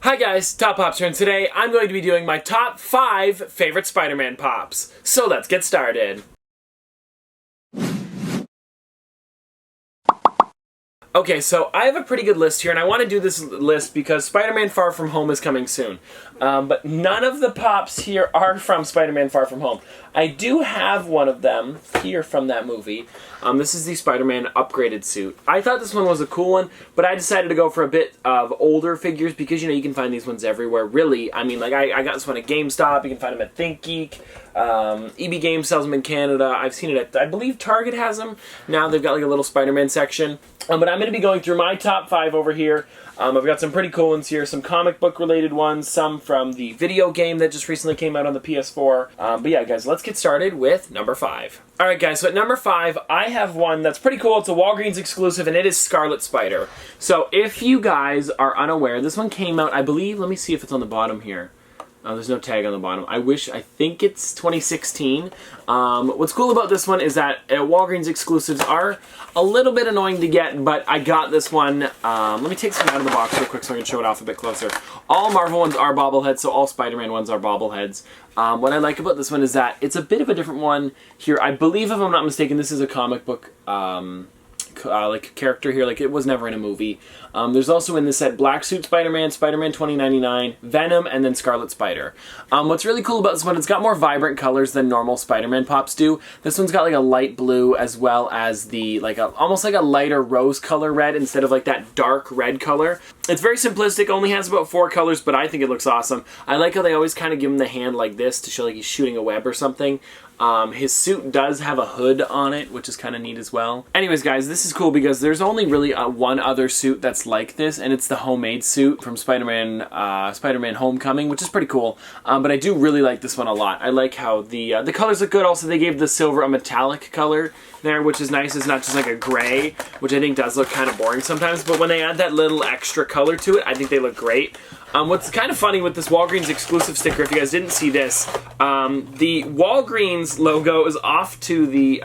Hi guys, Top Pops here, and today I'm going to be doing my top 5 favorite Spider-Man Pops. So let's get started. Okay, so I have a pretty good list here, and I want to do this list because Spider-Man Far From Home is coming soon. But none of the Pops here are from Spider-Man Far From Home. I do have one of them here from that movie. This is the Spider-Man upgraded suit. I thought this one was a cool one, but I decided to go for a bit of older figures because, you know, you can find these ones everywhere, really. I mean, like, I got this one at GameStop. You can find them at ThinkGeek. EB Games sells them in Canada. I've seen it at, I believe Target has them. Now they've got like a little Spider-Man section. But I'm going to be going through my top 5 over here. I've got some pretty cool ones here, some comic book related ones, some from the video game that just recently came out on the PS4. But yeah, guys, let's get started with number 5. Alright guys, so at number 5, I have one that's pretty cool. It's a Walgreens exclusive, and it is Scarlet Spider. So if you guys are unaware, this one came out, I believe, let me see if it's on the bottom here. There's no tag on the bottom. I think it's 2016. What's cool about this one is that Walgreens exclusives are a little bit annoying to get, but I got this one. Let me take some out of the box real quick so I can show it off a bit closer. All Marvel ones are bobbleheads, so all Spider-Man ones are bobbleheads. What I like about this one is that it's a bit of a different one here. I believe, if I'm not mistaken, this is a comic book like character here, like it was never in a movie. There's also in this set Black Suit Spider-Man, Spider-Man 2099, Venom, and then Scarlet Spider. What's really cool about this one, it's got more vibrant colors than normal Spider-Man Pops do. This one's got like a light blue as well as the almost like a lighter rose color red instead of like that dark red color. It's very simplistic, only has about 4 colors, but I think it looks awesome. I like how they always kind of give him the hand like this to show like he's shooting a web or something. His suit does have a hood on it, which is kind of neat as well. Anyways, guys, this is cool because there's only really one other suit that's like this, and it's the homemade suit from Spider-Man Homecoming, which is pretty cool. But I do really like this one a lot. I like how the colors look good. Also, they gave the silver a metallic color there, which is nice. It's not just like a gray, which I think does look kind of boring sometimes. But when they add that little extra color to it, I think they look great. What's kind of funny with this Walgreens exclusive sticker, if you guys didn't see this, the Walgreens logo is off to the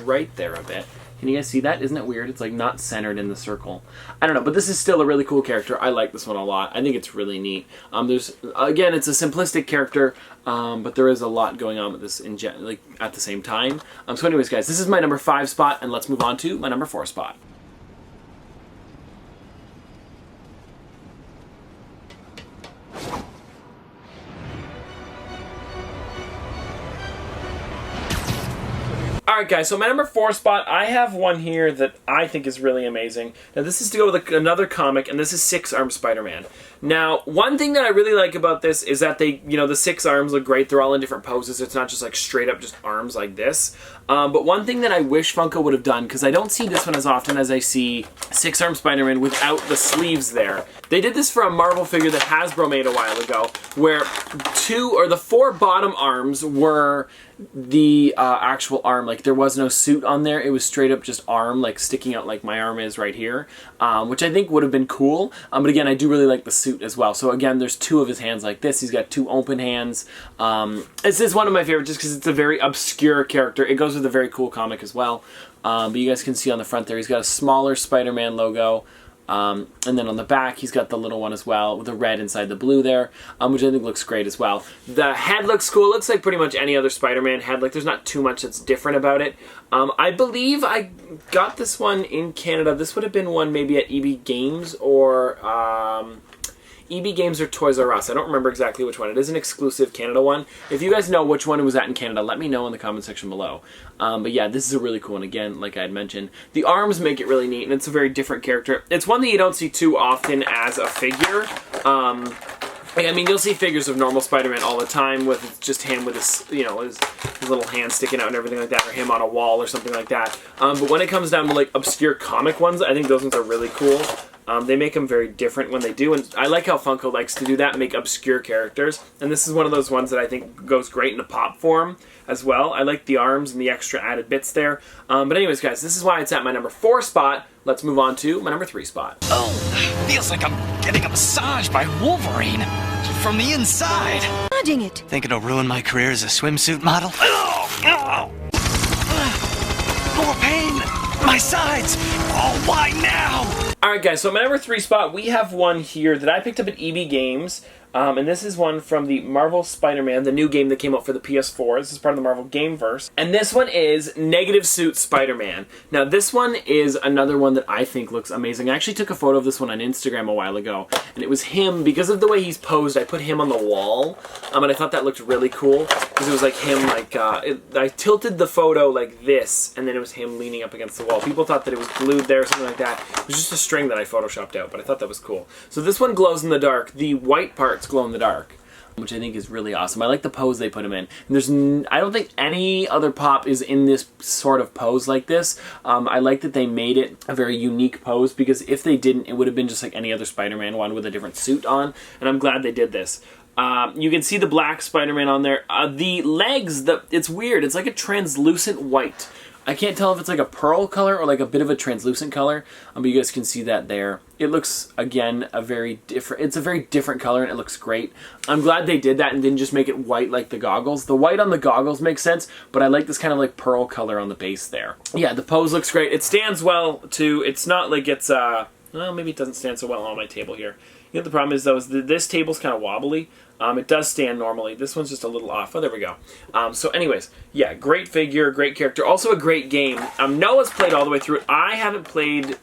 right there a bit. Can you guys see that? Isn't it weird? It's like not centered in the circle. I don't know, but this is still a really cool character. I like this one a lot. I think it's really neat. Again, it's a simplistic character, but there is a lot going on with this at the same time. So anyways, guys, this is my number 5 spot, and let's move on to my number 4 spot. Alright guys, so my number 4 spot, I have one here that I think is really amazing. Now this is to go with another comic, and this is 6-Armed Spider-Man. Now, one thing that I really like about this is that the 6 arms look great. They're all in different poses. It's not just like straight up just arms like this. But one thing that I wish Funko would have done, because I don't see this one as often as I see 6-Armed Spider-Man without the sleeves there. They did this for a Marvel figure that Hasbro made a while ago, where the 4 bottom arms were the actual arm. Like, there was no suit on there. It was straight up just arm, like sticking out like my arm is right here, which I think would have been cool. But again, I do really like the suit as well. So again, there's 2 of his hands like this. He's got 2 open hands. This is one of my favorites just because it's a very obscure character. It goes with a very cool comic as well. But you guys can see on the front there, he's got a smaller Spider-Man logo. And then on the back, he's got the little one as well, with the red inside the blue there, which I think looks great as well. The head looks cool. It looks like pretty much any other Spider-Man head. Like, there's not too much that's different about it. I believe I got this one in Canada. This would have been one maybe at EB Games or Toys R Us. I don't remember exactly which one. It is an exclusive Canada one. If you guys know which one it was at in Canada, let me know in the comment section below. But yeah, this is a really cool one. Again, like I had mentioned, the arms make it really neat, and it's a very different character. It's one that you don't see too often as a figure. I mean, you'll see figures of normal Spider-Man all the time with just him with his, his little hand sticking out and everything like that, or him on a wall or something like that. But when it comes down to like obscure comic ones, I think those ones are really cool. They make them very different when they do, and I like how Funko likes to do that, make obscure characters. And this is one of those ones that I think goes great in a pop form as well. I like the arms and the extra added bits there. But anyways, guys, this is why it's at my number 4 spot. Let's move on to my number 3 spot. Oh, feels like I'm getting a massage by Wolverine from the inside. Dodging it. Think it'll ruin my career as a swimsuit model? More pain! My sides! Oh, why now? Alright guys, so my number 3 spot, we have one here that I picked up at EB Games. And this is one from the Marvel Spider-Man, the new game that came out for the PS4. This is part of the Marvel Gameverse. And this one is Negative Suit Spider-Man. Now this one is another one that I think looks amazing. I actually took a photo of this one on Instagram a while ago. And it was him, because of the way he's posed, I put him on the wall. And I thought that looked really cool. Because it was like him, like, I tilted the photo like this, and then it was him leaning up against the wall. People thought that it was glued there or something like that. It was just a string that I photoshopped out, but I thought that was cool. So this one glows in the dark. The white parts glow in the dark, which I think is really awesome. I like the pose they put him in. And I don't think any other pop is in this sort of pose like this. I like that they made it a very unique pose, because if they didn't, it would have been just like any other Spider-Man one with a different suit on, and I'm glad they did this. You can see the black Spider-Man on there. The legs, it's weird. It's like a translucent white. I can't tell if it's like a pearl color or like a bit of a translucent color, but you guys can see that there. It looks, again, it's a very different color, and it looks great. I'm glad they did that and didn't just make it white like the goggles. The white on the goggles makes sense, but I like this kind of like pearl color on the base there. Yeah, the pose looks great. It stands well, too. It's not like it's, well, maybe it doesn't stand so well on my table here. You know, the problem is, though, is this table's kind of wobbly. It does stand normally. This one's just a little off. Oh, there we go. So anyways, yeah, great figure, great character. Also a great game. Noah's played all the way through it. I haven't played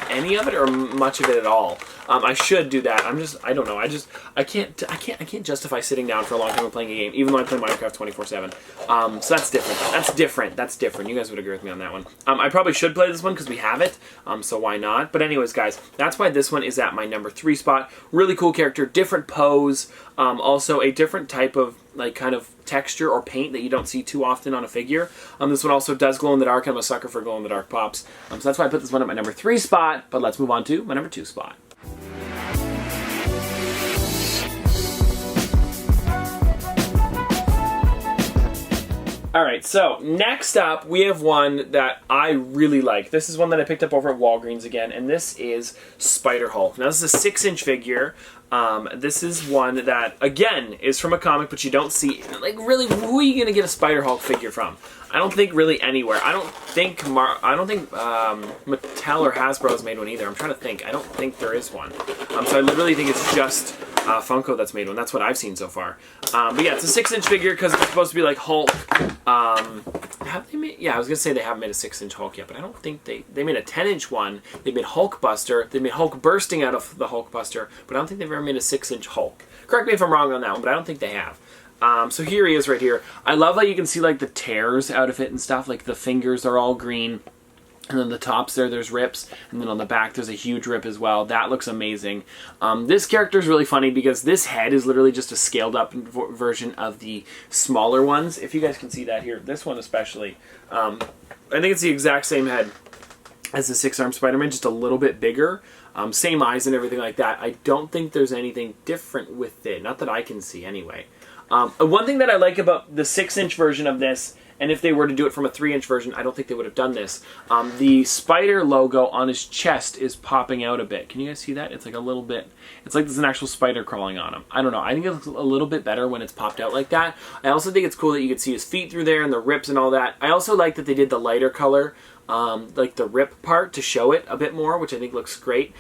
any of it or much of it at all. I should do that. I don't know. I can't justify sitting down for a long time and playing a game, even though I play Minecraft 24/7. So that's different. That's different. You guys would agree with me on that one. I probably should play this one because we have it. So why not? But anyways, guys, that's why this one is at my number 3 spot. Really cool character, different pose. Also a different type of like kind of texture or paint that you don't see too often on a figure. This one also does glow in the dark. I'm a sucker for glow in the dark pops. So that's why I put this one at my number 3 spot. But let's move on to my number 2 spot. Alright, so next up we have one that I really like. This is one that I picked up over at Walgreens again, and this is Spider-Hulk. Now this is a 6-inch figure. This is one that, again, is from a comic, but you don't see, like, really, who are you going to get a Spider-Hulk figure from? I don't think really anywhere. I don't think Mattel or Hasbro has made one either. I'm trying to think. I don't think there is one. So I literally think it's just Funko that's made one. That's what I've seen so far. But yeah, it's a 6-inch figure because it's supposed to be like Hulk. Have they made? Yeah, I was gonna say they haven't made a 6-inch Hulk yet, but I don't think they made a 10-inch one. They made Hulkbuster. They made Hulk bursting out of the Hulkbuster, but I don't think they've ever made a 6-inch Hulk. Correct me if I'm wrong on that one, but I don't think they have. So here he is right here. I love how you can see like the tears out of it and stuff. Like the fingers are all green. And then the tops there's rips. And then on the back there's a huge rip as well. That looks amazing. This character is really funny because this head is literally just a scaled up version of the smaller ones. If you guys can see that here. This one especially. I think it's the exact same head as the 6-armed Spider-Man, just a little bit bigger. Same eyes and everything like that. I don't think there's anything different with it. Not that I can see anyway. One thing that I like about the 6-inch version of this, and if they were to do it from a 3-inch version, I don't think they would have done this. The spider logo on his chest is popping out a bit. Can you guys see that? It's like a little bit, it's like there's an actual spider crawling on him. I don't know. I think it looks a little bit better when it's popped out like that. I also think it's cool that you can see his feet through there and the rips and all that. I also like that they did the lighter color, like the rip part to show it a bit more, which I think looks great.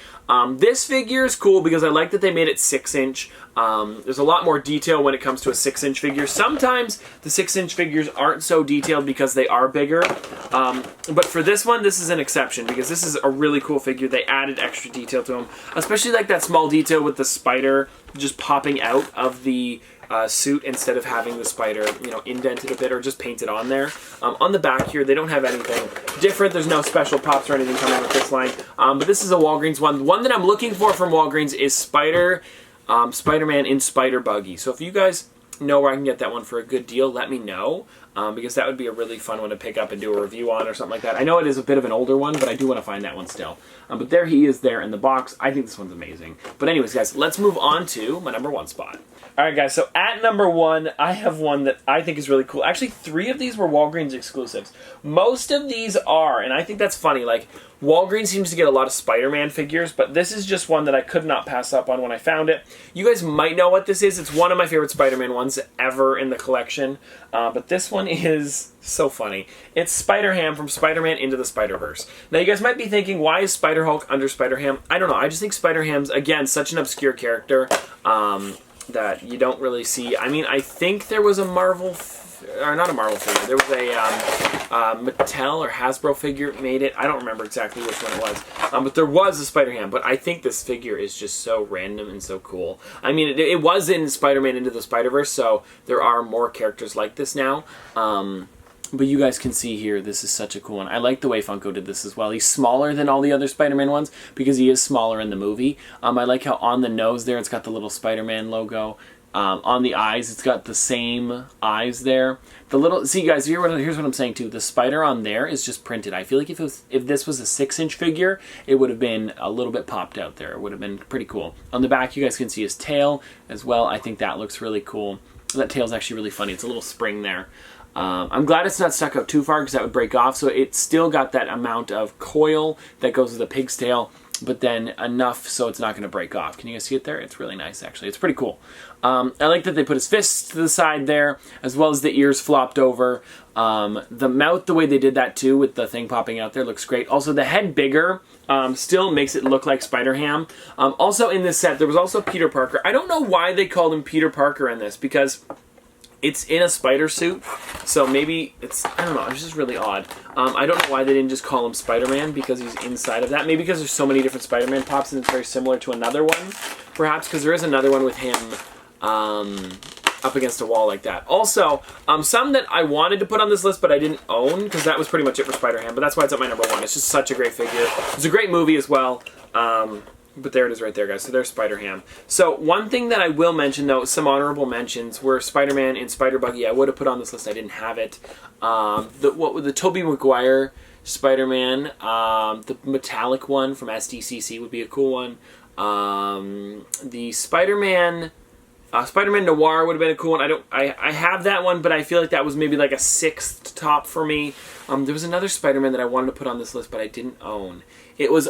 This figure is cool because I like that they made it 6-inch. There's a lot more detail when it comes to a 6-inch figure. Sometimes the 6-inch figures aren't so detailed because they are bigger. But for this one, this is an exception because this is a really cool figure. They added extra detail to him, especially like that small detail with the spider just popping out of the suit instead of having the spider, you know, indented a bit or just painted on there. On the back here, they don't have anything different. There's no special pops or anything coming with this line. But this is a Walgreens one. One that I'm looking for from Walgreens is Spider-Man in Spider Buggy. So if you guys know where I can get that one for a good deal, let me know. Because that would be a really fun one to pick up and do a review on or something like that. I know it is a bit of an older one, but I do want to find that one still. But there he is there in the box. I think this one's amazing. But anyways, guys, let's move on to my number 1 spot. Alright guys, so at number 1, I have one that I think is really cool. Actually, 3 of these were Walgreens exclusives. Most of these are, and I think that's funny, like, Walgreens seems to get a lot of Spider-Man figures, but this is just one that I could not pass up on when I found it. You guys might know what this is. It's one of my favorite Spider-Man ones ever in the collection. But this one one is so funny. It's SpiderHam from Spider-Man Into the Spider-Verse. Now, you guys might be thinking, why is Spider-Hulk under Spider-Ham? I don't know. I just think Spider-Ham's, again, such an obscure character that you don't really see. I mean, I think there was a Marvel... or not a Marvel figure. There was a Mattel or Hasbro figure made it. I don't remember exactly which one it was. But there was a Spider-Ham. But I think this figure is just so random and so cool. I mean, it was in Spider-Man Into the Spider-Verse, so there are more characters like this now. But you guys can see here, this is such a cool one. I like the way Funko did this as well. He's smaller than all the other Spider-Man ones because he is smaller in the movie. I like how on the nose there, it's got the little Spider-Man logo. On the eyes, it's got the same eyes there. The little, see guys, here's what I'm saying too. The spider on there is just printed. I feel like if this was a 6-inch figure, it would have been a little bit popped out there. It would have been pretty cool. On the back, you guys can see his tail as well. I think that looks really cool. That tail's actually really funny. It's a little spring there. I'm glad it's not stuck out too far because that would break off. So it's still got that amount of coil that goes with a pig's tail, but then enough so it's not going to break off. Can you guys see it there? It's really nice, actually. It's pretty cool. I like that they put his fists to the side there, as well as the ears flopped over. The mouth, the way they did that too, with the thing popping out there, looks great. Also, the head bigger still makes it look like Spider-Ham. Also in this set, there was also Peter Parker. I don't know why they called him Peter Parker in this, because it's in a spider suit, so maybe it's, I don't know, it's just really odd. I don't know why they didn't just call him Spider-Man because he's inside of that. Maybe because there's so many different Spider-Man pops and it's very similar to another one, perhaps, because there is another one with him up against a wall like that. Also, some that I wanted to put on this list but I didn't own, because that was pretty much it for Spider-Ham, but that's why it's at my number 1. It's just such a great figure. It's a great movie as well. But there it is right there, guys. So there's Spider-Ham. So one thing that I will mention, though, some honorable mentions were Spider-Man and Spider-Buggy. I would have put on this list. I didn't have it. The Tobey Maguire Spider-Man, the metallic one from SDCC would be a cool one. The Spider-Man Noir would have been a cool one. I have that one, but I feel like that was maybe like a 6th top for me. There was another Spider-Man that I wanted to put on this list, but I didn't own. It was,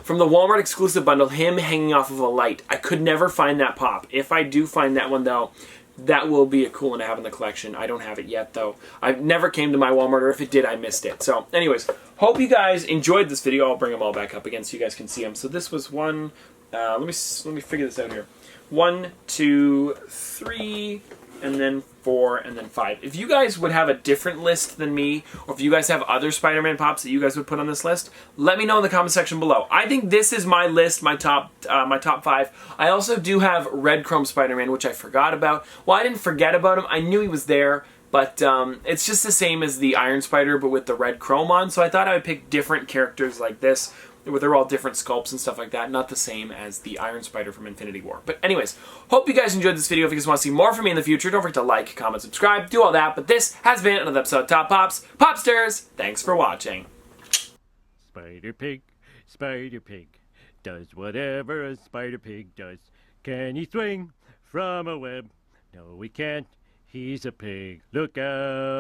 from the Walmart exclusive bundle, him hanging off of a light. I could never find that pop. If I do find that one, though, that will be a cool one to have in the collection. I don't have it yet, though. I never came to my Walmart, or if it did, I missed it. So, anyways, hope you guys enjoyed this video. I'll bring them all back up again so you guys can see them. So this was one, let me figure this out here. 1, 2, 3, and then 4, and then 5. If you guys would have a different list than me, or if you guys have other Spider-Man pops that you guys would put on this list, let me know in the comment section below. I think this is my list, my top 5. I also do have Red Chrome Spider-Man, which I forgot about. Well, I didn't forget about him. I knew he was there, but it's just the same as the Iron Spider, but with the red chrome on. So I thought I would pick different characters like this, where they're all different sculpts and stuff like that, not the same as the Iron Spider from Infinity War. But anyways, hope you guys enjoyed this video. If you guys want to see more from me in the future, don't forget to like, comment, subscribe, do all that. But this has been another episode of Top Pops. Popsters, thanks for watching. Spider Pig does whatever a Spider Pig does. Can he swing from a web? No, he can't. He's a pig. Look out.